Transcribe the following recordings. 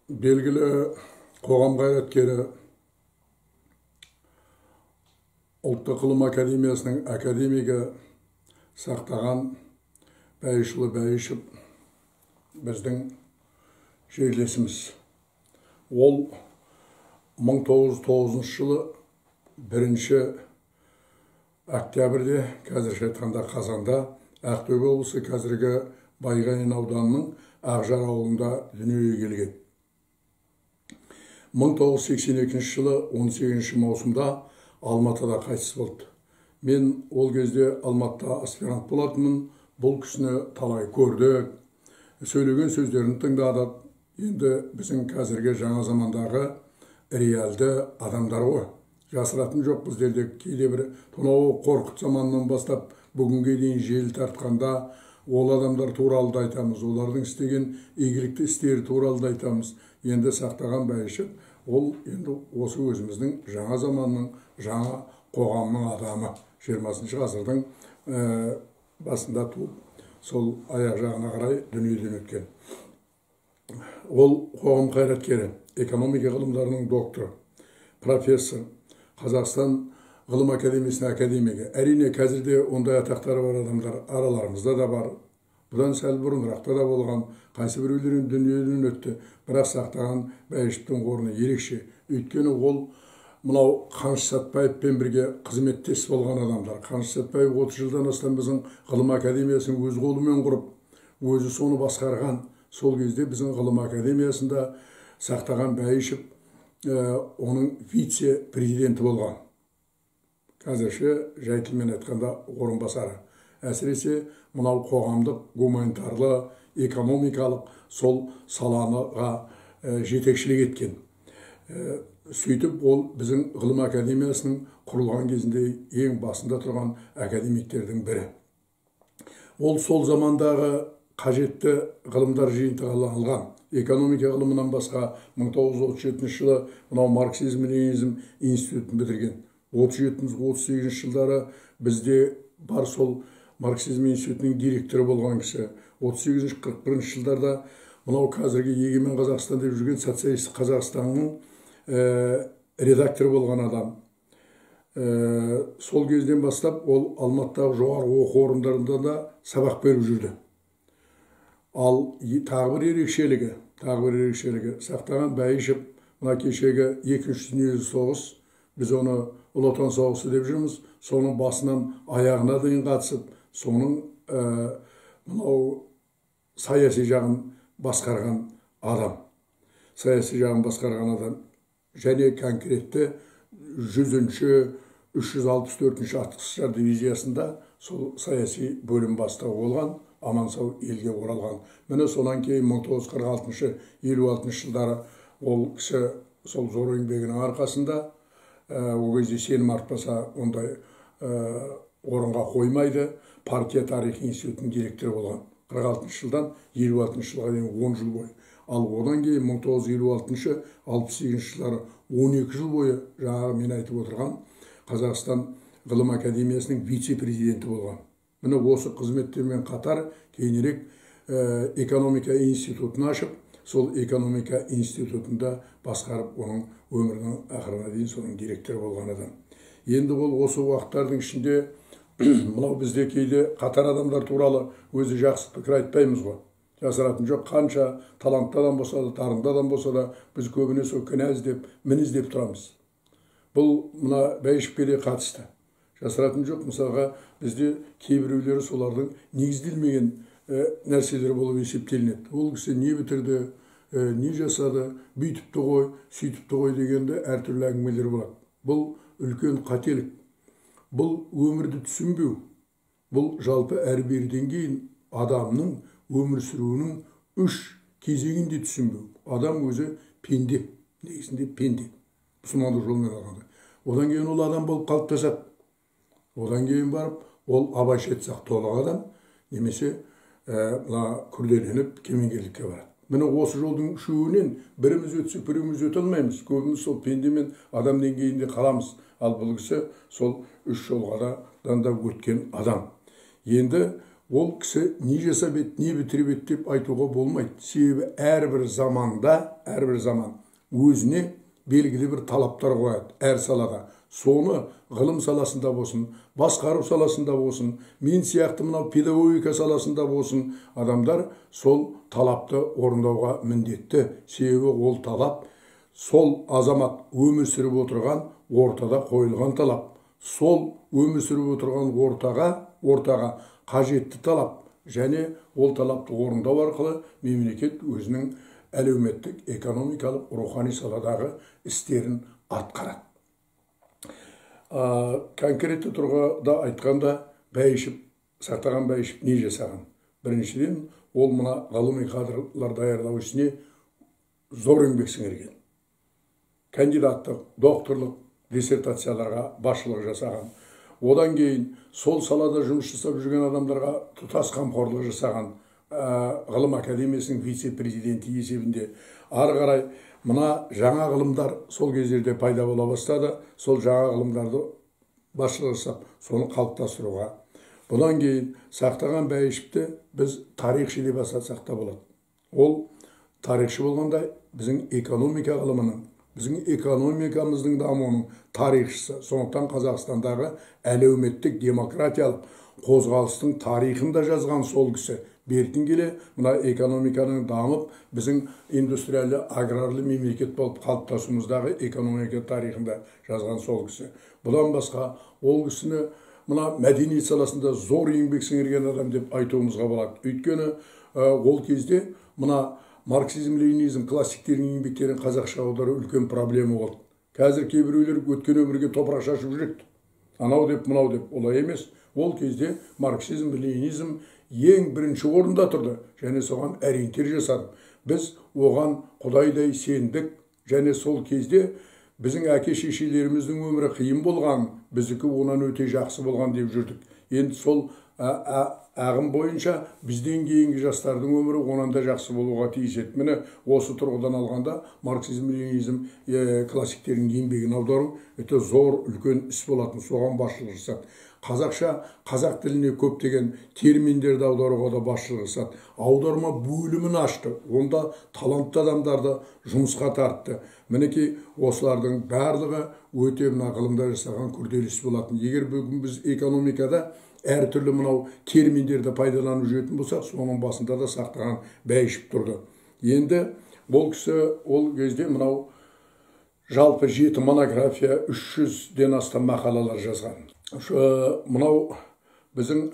Белгілі қоғам қайраткері, ұлттық ғылым академиясының академигі Сақтаған Бәйішұлы Бәйішев біздің жерлесіміз. Ол 1909 жылы 1 октябрьде, қазірше айтқанда қазанда, Ақтөбе облысы қазіргі Байғанин ауданының Ақжар ауылында дүниеге келген. 1982 жылы 18 маусымда Алматыда қайтыс болды. Мен ол кезде Алматыда аспирант болатынмын. Бұл кісіні талай көрдік, сөйлеген сөздерін тыңдадық. Енді біздің қазіргі жаңа замандағы реалды адамдар ғой. Жасыратын жоқ, біздерде кейде бір тонау қорқыт заманынан бастап бүгінге дейін жел тартқанда ол адамдар туралы да айтамыз, олардың істеген игілікті істері туралы да айтамыз. Енді Сақтаған Бәйішев, ол енді осы өзіміздің жаңа заманның, жаңа қоғамның адамы. 20 ғасырдың басында туып, сол аяқ жағына қарай дүниеден өткен. Ол қоғам қайраткері, экономика ғылымдарының докторы, профессор, Қазақстан ғылым академиясының академигі. Әрине, қазірде ондай атақтары бар адамдар араларымызда да бар. Бұдан сәл бұрынырақта да болған, қайсы біреулерін дүниеден өтті. Бірақ Сақтаған Бәйішевтің орны ерекше. Өйткені ол мынау Қаныш Сәтбаевпен бірге қызметтес болған адамдар. Қаныш Сәтбаев 30 жылдан астам біздің ғылым академиясын өз қолымен құрып, өзі соны басқарған. Сол кезде біздің ғылым академиясында Сақтаған Бәйішев оның вице-президенті болған. Қазірше жайтылмен айтқанда орынбасары. Әсіресе мынау қоғамдық, гуманитарлы, экономикалық сол салаға жетекшілік еткен. Сөйтіп, ол біздің ғылым академиясының құрылған кезінде ең басында тұрған академиктердің бірі. Ол сол замандағы қажетті ғылымдар жиынтығы алған. Экономика ғылымынан басқа 1937 жылы мынау марксизм-ленинизм институтын бітірген. 37-38 жылдары бізде бар сол марксизм институтының директоры болған кісі. 38-41 жылдарда мынау қазіргі егемен Қазақстан деп жүрген социалист Қазақстанның редакторы болған адам. Сол кезден бастап ол Алматыдағы жоғарғы оқу орындарында да сабақ беріп жүрді. Ал тағы бір ерекшелігі, Сақтаған Бәйішев, мына кешегі 2-ші дүниежүзілік соғыс, біз оны Ұлы Отан соғысы деп жүрміз, соның басынан аяғына дейін қатысып, соның мынау саяси жағын басқарған адам. Және конкретті 100-ші, 364-ші атқыштар дивизиясында сол саяси бөлім бастығы болған, аман-сау елге оралған. Міне сонан кейін 1946-56 жылдары ол кісі сол зор еңбегінің арқасында, ол кезде сенім артпаса ондай орынға қоймайды, партия тарихи институтының директоры болған. 46 жылдан 56 жылға дейін 10 жыл бойы. Ал одан кейін 1956-68 жылдары 12 жыл бойы, жаңағы мен айтып отырған Қазақстан ғылым академиясының вице-президенті болған. Міне осы қызметтермен қатар кейінірек экономика институтын ашып, сол экономика институтында басқарып, оның өмірінің ақырына дейін соның директоры болған адам. Енді ол осы уақыттардың ішінде мынау бізде кейде қатар адамдар туралы өзі жақсы пікір айтпаймыз ғой. Жасыратын жоқ, қанша талантты адам болса да, дарынды адам болса да, біз көбіне сол кінә іздеп, мін іздеп тұрамыз. Бұл мына Бәйішевке де қатысты. Жасыратын жоқ, мысалға бізде кейбіреулері солардың негізделмеген нәрселер болып есептелінеді. Ол кісі не бітірді, не жасады, бүйтіпті ғой, сөйтіпті ғой дегенде әртүрлі әңгімелер болады. Бұл үлкен қателік. Бұл өмірді түсінбеу. Бұл жалпы әрбірден кейін адамның өмір сүруінің 3 кезеңінде түсінбеу. Адам өзі пенде, негізінде пенде. Мұсылмандық жолмен алғанда. Одан кейін ол адам болып қалыптасады. Одан кейін барып, ол абайша айтсақ толық адам, немесе күрделеніп кемеңгерлікке барады. Міне осы жолдың үшеуінен біріміз өтсек, біріміз өте алмаймыз. Көбіміз сол пендемен адам деңгейінде қаламыз. Ал бұл кісі сол 3 жолға да өткен адам. Енді ол кісі не жасап еді, не бітіріп еді деп айтуға болмайды. Себебі әрбір заман өзіне белгілі бір талаптар қояды әр салада. Соны ғылым саласында болсын, басқару саласында болсын, мен сияқты мынау педагогика саласында болсын, адамдар сол талапты орындауға міндетті. Себебі ол талап сол азамат өмір сүріп отырған ортада қойылған талап. Сол өмір сүріп отырған ортаға қажетті талап, және ол талапты орындау арқылы мемлекет өзінің әлеуметтік, экономикалық, рухани саладағы істерін атқарады. Конкретті тұрғыда айтқанда, Сақтаған Бәйішев не жасаған? Біріншіден, ол мына ғылыми кадрлар даярлау ісіне зор еңбек сіңірген. Кандидаттық, докторлық диссертацияларға басшылық жасаған. Одан кейін сол салада жұмыс жасап жүрген адамдарға тұтас қамқорлық жасаған, ғылым академиясының вице-президенті есебінде. Ары қарай мына жаңа ғылымдар сол кездерде пайда бола бастады. Сол жаңа ғылымдарды басшылық жасап, соны қалыптастыруға. Бұдан кейін Сақтаған Бәйішевті біз тарихшы деп атасақ та болады. Ол тарихшы болғанда біздің экономика ғылымының, біздің экономикамыздың дамуының тарихшысы. Сондықтан Қазақстандағы әлеуметтік демократиялық қозғалыстың тарихын да жазған сол кісі. Бертін келе мына экономиканың дамып, біздің индустриялы аграрлы мемлекет болып қалыптасуымыздағы экономика тарихында жазған сол кісі. Бұдан басқа ол кісіні мына мәдениет саласында зор еңбек сіңірген адам деп айтуымызға болады. Өйткені ол кезде мына марксизм-ленинизм классиктерінің еңбектерін қазақша аудару үлкен проблема болды. Қазір кейбіреулер өткен өмірге топырақ шашып жүреді. Анау деп, мынау деп, олай емес. Ол кезде марксизм-ленинизм ең бірінші орында тұрды, және соған ориентир жасадық. Біз оған құдайдай сендік, және сол кезде біздің әке-шешелеріміздің өмірі қиын болған, біздікі онан өте жақсы болған деп жүрдік. Енді сол ағым бойынша бізден кейінгі жастардың өмірі онан да жақсы болуға тиіс еді. Міне осы тұрғыдан алғанда марксизм-ленинизм классиктерінің еңбегін аудару өте зор үлкен іс болатын, соған басшылық жасады. Қазақша, қазақ тіліне көптеген терминдерді аударуға да басшылық жасады. Аударма бөлімін ашты. Онда талантты адамдарды жұмысқа тартты. Мінекей осылардың барлығы өте мына ғылымда жасаған күрделі іс болатын. Егер бүгін біз экономикада әртүрлі мынау терминдерді пайдаланып жүретін болсақ, соның басында да Сақтаған Бәйішев тұрды. Енді бұл кісі ол кезде мынау жалпы 7 монография, 300-ден астам мақалалар жазған. Мынау біздің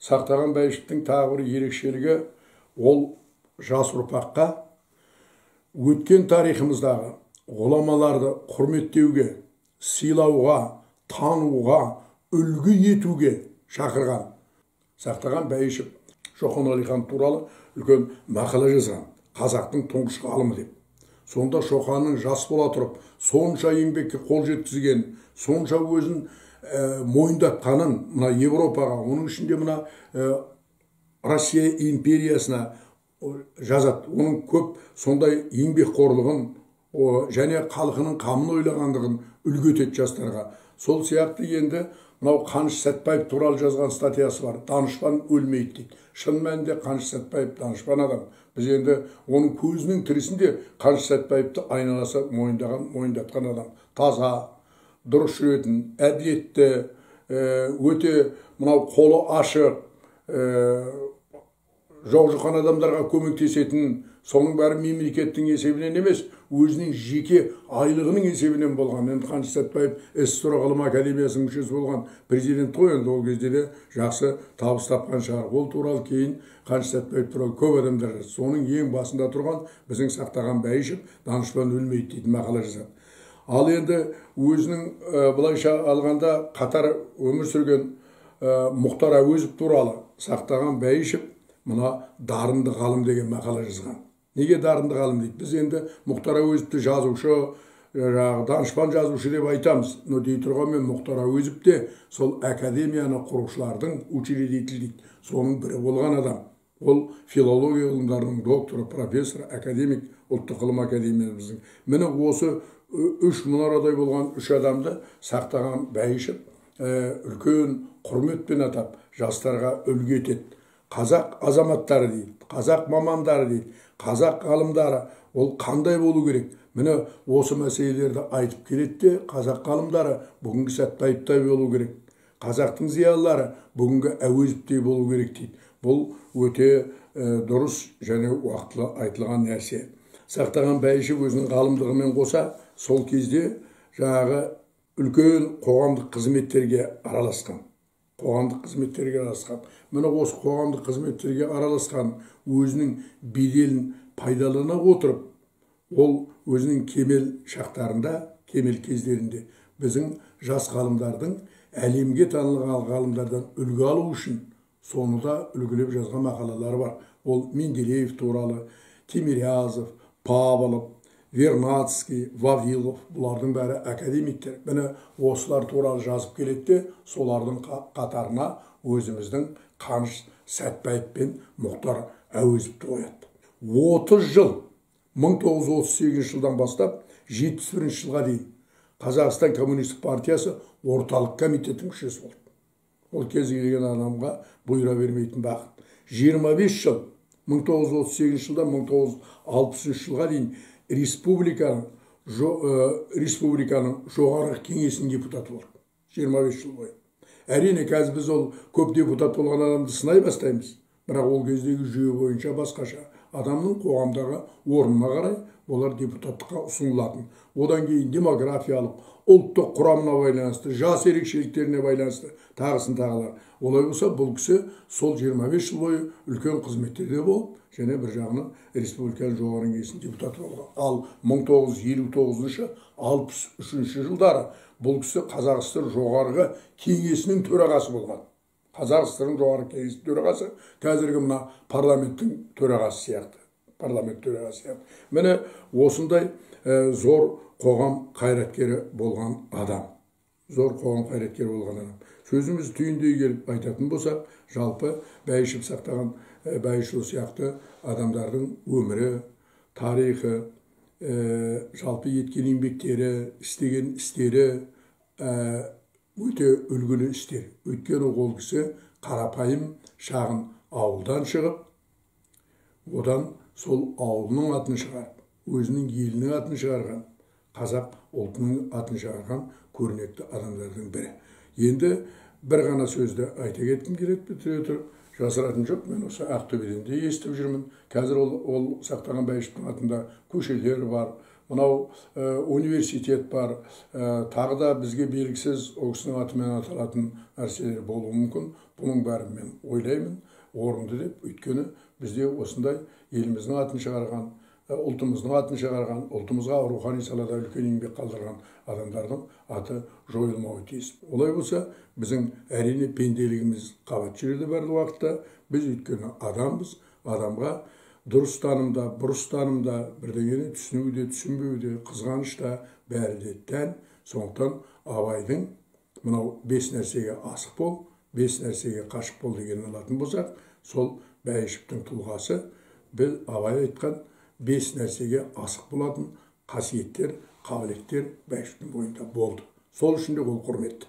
Сақтаған Бәйішевтің тағы бір ерекшелігі, ол жас ұрпаққа өткен тарихымыздағы ғұламаларды құрметтеуге, сыйлауға, тануға, үлгі етуге шақырған. Сақтаған Бәйішев Шоқан Уәлихан туралы үлкен мақала жазған, қазақтың тұңғыш ғалымы деп. Сонда Шоқанның жас бола тұрып, сонша еңбекке қол жеткізген, сонша өзін мойындатқанын мына Европаға, оның ішінде мына Россия империясына жазады. Оның көп сондай еңбекқорлығын және халқының қамын ойлағандығын үлгі етеді жастарға. Сол сияқты енді мынау Қаныш Сәтбаев туралы жазған статьясы бар. Данышпан өлмейді дейді. Шын мәнінде Қаныш Сәтбаев данышпан адам. Біз енді оның көзінің тірісінде Қаныш Сәтбаевты айналасы мойындатқан адам. Таза, дұрыс жүретін, әділетті, өте мынау қолы ашық, жоқ-жұқан адамдарға көмектесетін, соның бәрі мемлекеттің есебінен емес, өзінің жеке айлығының есебінен болған. Енді Қаныш Сәтбаев СССР ғылым академиясының мүшесі болған президент қой, енді ол кезде де жақсы табыс тапқан шығар. Ол туралы кейін Қаныш Сәтбаев туралы көп адамдар жазды. Соның ең басында тұрған біздің Сақтаған Бәйішев данышпан өлмейді дейтін мақала жазады. Ал енді өзінің былайша алғанда қатар өмір сүрген Мұхтар Әуезов туралы Сақтаған Бәйішев мына дарынды ғалым деген мақала жазған. Неге дарынды ғалым дейді? Біз енді Мұхтар Әуезовті жазушы, данышпан жазушы деп айтамыз. Но дей тұрғанмен Мұхтар Әуезов те сол академияны құрушылардың учредитель дейді. Соның бірі болған адам. Ол филология ғылымдарының докторы, профессор, академик, ұлттық ғылым академиямыздың. Міне осы 3 мұнарадай болған 3 адамды Сақтаған Бәйішев үлкен құрметпен атап, жастарға үлгі етеді. Қазақ азаматтары дейді, қазақ мамандары дейді, қазақ ғалымдары ол қандай болу керек? Міне осы мәселелерді айтып келеді де, қазақ ғалымдары бүгінгі Сәтбаевтай болу керек. Қазақтың зиялылары бүгінгі Әуезовтей болу керек дейді. Бұл өте дұрыс және уақытылы айтылған нәрсе. Сақтаған Бәйішев өзінің ғалымдығымен қоса, сол кезде жаңағы үлкен қоғамдық қызметтерге араласқан. Міне осы қоғамдық қызметтерге араласқан, өзінің беделін пайдалана отырып, ол өзінің кемел шақтарында, кемел кездерінде біздің жас ғалымдардың әлемге танылған ғалымдардан үлгі алу үшін соны да үлгілеп жазған мақалалары бар. Ол Менделеев туралы, Тимирязев, Павлов, Вернадский, Вавилов, бұлардың бәрі академиктер. Міне осылар туралы жазып келеді, солардың қатарына өзіміздің Қаныш Сәтбаев пен Мұхтар Әуезовті қояды. 30 жыл, 1938 жылдан бастап 71 жылға дейін Қазақстан Коммунистік партиясы орталық комитетінің мүшесі болды. Ол кез келген адамға бұйыра бермейтін бақыт. 25 жыл, 1938 жылдан 1963 жылға дейін республиканың жоғарғы кеңесінің депутаты болды. 25 жыл бойы. Әрине, қазір біз ол көп депутат болған адамды сынай бастаймыз. Бірақ ол кездегі жүйе бойынша басқаша. Адамның қоғамдағы орнына қарай олар депутаттыққа ұсынылатын. Одан кейін демографиялық, ұлттық құрамына байланысты, жас ерекшеліктеріне байланысты тағысын тағылар. Олай болса, бұл кісі сол 25 жыл бойы үлкен қызметтерде болып, және бір жағынан республиканың жоғарғы кеңесінің депутаты болған. Ал 1959-63 жылдары бұл кісі Қазақ ССР жоғарғы кеңесінің төрағасы болған. Қазақ ССР жоғарғы кеңесінің төрағасы, қазіргі мына парламенттің төрағасы сияқты. Міне осындай зор қоғам қайраткері болған адам. Сөзіміз түйіндей келіп айтатын болсақ, жалпы Бәйішев сақтаған Бәйішев сияқты адамдардың өмірі, тарихы, жалпы еткен еңбектері, істеген істері өте үлгілі істер. Өйткені ол кісі қарапайым шағын ауылдан шығып, одан сол ауылының атын шығарып, өзінің елінің атын шығарған, қазақ ұлтының атын шығарған көрнекті адамдардың бірі. Енді бір ғана сөзді айта кеткім келеді, бітіре тұрып, жасыратын жоқ, мен осы Ақтөбеден де естіп жүрмін. Қазір ол сақтаған Бәйішевтің атында көшелер бар, мынау университет бар, тағы да бізге белгісіз ол кісінің атымен аталатын нәрселер болуы мүмкін. Бұның бәрін мен ойлаймын, орынды деп, өйткені бізде осындай еліміздің атын шығарған, ұлтымыздың атын шығарған, ұлтымызға рухани салада үлкен еңбек қалдырған адамдардың аты жойылмауы тиіс. Олай болса, біздің әрине пенделігіміз қабат жүреді барлық уақытта. Біз өйткені адамбыз, адамға дұрыс танымда, бұрыс танымда, бірдеңені түсінуде, түсінбеуде, қызғанышта бәрі де тән. Сондықтан Абайдың мынау 5 нәрсеге асық бол, 5 нәрсеге қашық бол дегенін алатын болсақ, сол Бәйішевтің тұлғасы біз Абай айтқан 5 нәрсеге асық болатын қасиеттер, қабілеттер Бәйішевтің бойында болды. Сол үшін де ол құрметті.